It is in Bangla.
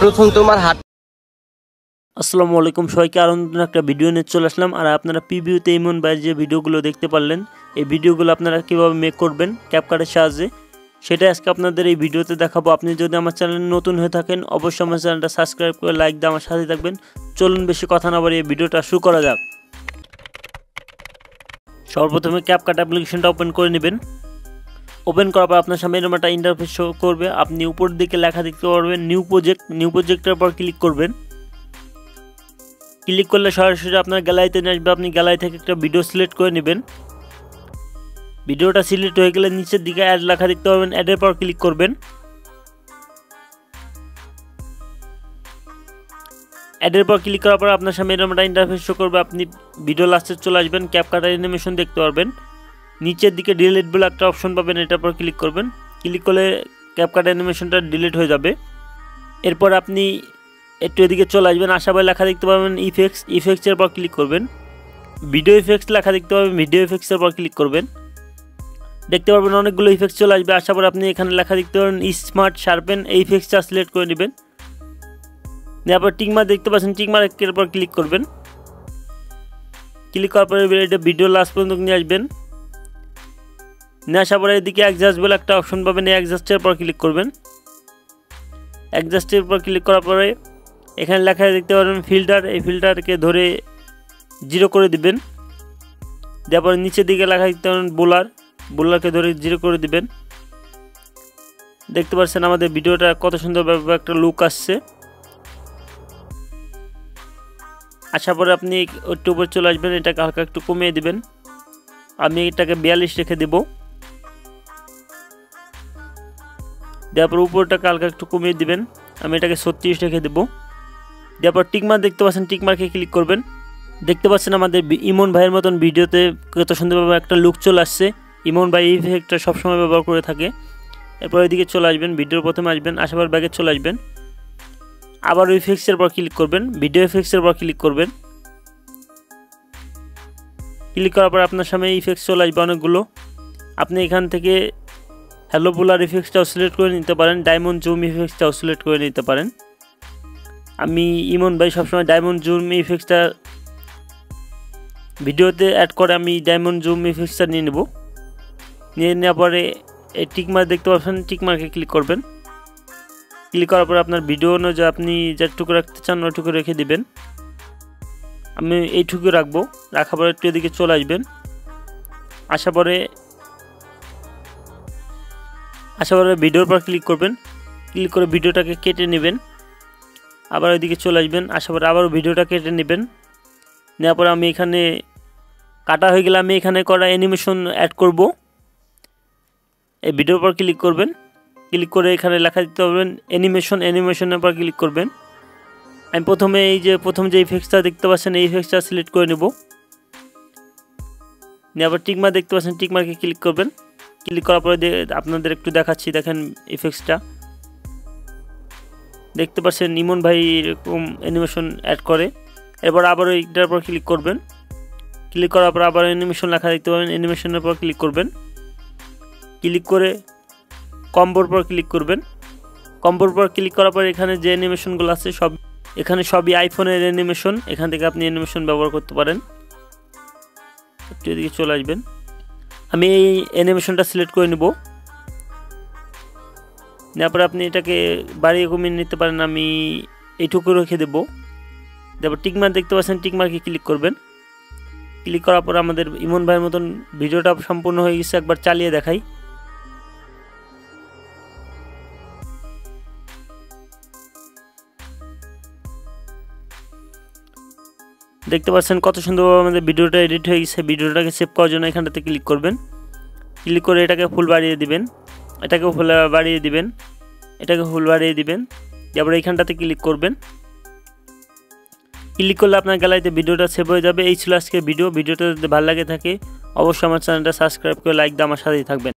প্রথম তোমার হাত। আসসালামু আলাইকুম, সবাইকে আরও নতুন একটা ভিডিও নিয়ে চলে আসলাম। আর আপনারা প্রিভিউতে ইমন ভাইয়ের যে ভিডিওগুলো দেখতে পারলেন, এই ভিডিওগুলো আপনারা কীভাবে মেক করবেন ক্যাপকাটের সাহায্যে, সেটা আজকে আপনাদের এই ভিডিওতে দেখাবো। আপনি যদি আমার চ্যানেলে নতুন হয়ে থাকেন, অবশ্যই আমার চ্যানেলটা সাবস্ক্রাইব করে লাইক দিয়ে আমার সাথে থাকবেন। চলুন বেশি কথা না বাড়িয়ে ভিডিওটা শুরু করা যাক। সর্বপ্রথমে ক্যাপকাট অ্যাপ্লিকেশনটা ওপেন করে নেবেন। ওপেন করার পর আপনার সামনে এরকম একটা ইন্টারফেস শো করবে। আপনি উপর দিকে লেখা দেখতে পারবেন নিউ প্রজেক্টের পর ক্লিক করবেন। ক্লিক করলে সরাসরি আপনার গ্যালারিতে নিয়ে আসবে। আপনি গ্যালারি থেকে একটা ভিডিও সিলেক্ট করে নেবেন। ভিডিওটা সিলেক্ট হয়ে গেলে নিচের দিকে অ্যাড লেখা দেখতে পাবেন, অ্যাডের পর ক্লিক করবেন। অ্যাডের পর ক্লিক করার পর আপনার সামনে এরকম একটা ইন্টারফেস শো করবে। আপনি ভিডিও লাস্টে চলে আসবেন, ক্যাপকাট অ্যানিমেশন দেখতে পারবেন। নিচের দিকে ডিলিট বলে একটা অপশন পাবেন, এটার পর ক্লিক করবেন। ক্লিক করলে ক্যাপকাট অ্যানিমেশনটা ডিলিট হয়ে যাবে। এরপর আপনি একটু এদিকে চলে আসবেন, আশা করে লেখা দেখতে পাবেন ইফেক্টসের পর ক্লিক করবেন। ভিডিও ইফেক্টস লেখা দেখতে পাবেন, ভিডিও ইফেক্টসের পর ক্লিক করবেন। দেখতে পারবেন অনেকগুলো ইফেক্টস চলে আসবে। আশা করে আপনি এখানে লেখা দেখতে পাবেন স্মার্ট শার্পেন, এই ইফেক্টসটা সিলেক্ট করে নেবেন। তারপর টিকমার্ক দেখতে পাচ্ছেন, টিকমার্কের পর ক্লিক করবেন। ক্লিক করার পরে এটা ভিডিও লাস্ট পর্যন্ত নিয়ে আসবেন। নিয়ে আসার পরে এদিকে অ্যাডজাস্ট বলে একটা অপশন পাবেন, এই অ্যাডজাস্টের পর ক্লিক করবেন। অ্যাডজাস্টের পর ক্লিক করার পরে এখানে লেখা দেখতে পাবেন ফিল্টার, এই ফিল্টারকে ধরে 0 করে দিবেন। তারপরে নিচের দিকে লেখা দেখতে পাবেন বোলারকে ধরে 0 করে দিবেন। দেখতে পাচ্ছেন আমাদের ভিডিওটা কত সুন্দরভাবে একটা লুক আসছে। আসার পরে আপনি একটু উপরে চলে আসবেন, এটাকে হালকা একটু কমিয়ে দিবেন। আমি এটাকে 42 রেখে দেব। তারপর উপরটাকে হালকা একটু কমিয়ে দিবেন, আমি এটাকে 36 রেখে দেব। তারপর টিকমার্ক দেখতে পাচ্ছেন, টিকমার্কে ক্লিক করবেন। দেখতে পাচ্ছেন আমাদের ইমন ভাইয়ের মতন ভিডিওতে কত সুন্দরভাবে একটা লুক চলে আসছে। ইমন ভাই এই ইফেক্টটা সবসময় ব্যবহার করে থাকে। এরপর এদিকে চলে আসবেন, ভিডিওর প্রথমে আসবেন, আসার ব্যাগে চলে আসবেন। আবার ইফেক্টসের পর ক্লিক করবেন, ভিডিও ইফেক্টসের পর ক্লিক করবেন। ক্লিক করার পর আপনার সামনে ইফেক্টস চলে আসবে অনেকগুলো। আপনি এখান থেকে হ্যালো বোলার ইফেক্টসটাও সিলেক্ট করে নিতে পারেন, ডায়মন্ড জুম ইফেক্টসটাও সিলেক্ট করে নিতে পারেন। আমি ইমন ভাই সবসময় ডায়মন্ড জুম ইফেক্টসটা ভিডিওতে অ্যাড করে, আমি ডায়মন্ড জুম ইফেক্টসটা নিয়ে নেব। নিয়ে নেওয়ার পরে এই টিকমার্ক দেখতে পাচ্ছেন, টিকমার্কে ক্লিক করবেন। ক্লিক করার পরে আপনার ভিডিও অনুযায়ী আপনি যেটুকু রাখতে চান ওইটুকু রেখে দিবেন। আমি এইটুকু রাখবো। রাখার পরে একটু এদিকে চলে আসবেন। আসার পরে ভিডিওর পর ক্লিক করবেন। ক্লিক করে ভিডিওটাকে কেটে নেবেন। আবার ওইদিকে চলে আসবেন, আসার পরে আবারও ভিডিওটা কেটে নেবেন। নেওয়ার পরে আমি এখানে কাটা হয়ে গেলে আমি এখানে করা অ্যানিমেশন অ্যাড করব। এই ভিডিওর পর ক্লিক করবেন। ক্লিক করে এখানে লেখা দিতে পারবেন অ্যানিমেশনের পর ক্লিক করবেন। আমি প্রথম যে ইফেক্টসটা দেখতে পাচ্ছেন, এই ইফেক্টসটা সিলেক্ট করে নেব। নিয়ে আবার টিকমার্ক দেখতে পাচ্ছেন, টিকমার্কে ক্লিক করবেন। ক্লিক করার পরে আপনাদের একটু দেখাচ্ছি, দেখেন ইফেক্টসটা দেখতে পাচ্ছেন ইমন ভাই এরকম অ্যানিমেশন অ্যাড করে। এরপর আবার এইটার পর ক্লিক করবেন। ক্লিক করার পর আবার অ্যানিমেশন লেখা দেখতে পাবেন, অ্যানিমেশনের পর ক্লিক করবেন। ক্লিক করে কম্বোর পর ক্লিক করবেন। কম্বোর পর ক্লিক করার পর এখানে যে অ্যানিমেশনগুলো আছে এখানে সবই আইফোনের অ্যানিমেশন। এখান থেকে আপনি অ্যানিমেশন ব্যবহার করতে পারেন। একটু এদিকে চলে আসবেন। আমি এই অ্যানিমেশনটা সিলেক্ট করে নেব। তারপরে আপনি এটাকে বাড়িয়ে কমিয়ে নিতে পারেন, আমি এইটুকু রেখে দেব। তারপর টিকমার্ক দেখতে পাচ্ছেন, টিকমার্কে ক্লিক করবেন। ক্লিক করার পর আমাদের ইমন ভাইয়ের মতন ভিডিওটা সম্পূর্ণ হয়ে গেছে। একবার চালিয়ে দেখাই। দেখতে পাচ্ছেন কত সুন্দরভাবে আমাদের ভিডিওটা এডিট হয়ে গেছে। ভিডিওটাকে সেভ করার জন্য এখানটাতে ক্লিক করবেন। ক্লিক করে এটাকে ফুল বাড়িয়ে দিবেন, এটাকেও ফুল বাড়িয়ে দিবেন, এটাকে ফুল বাড়িয়ে দিবেন। তারপরে এইখানটাতে ক্লিক করবেন। ক্লিক করলে আপনার গ্যালারিতে ভিডিওটা সেভ হয়ে যাবে। এই ছিল আজকের ভিডিওটা যদি ভালো লাগে থাকে অবশ্যই আমার চ্যানেলটা সাবস্ক্রাইব করে লাইক দিয়ে আমার সাথেই থাকবেন।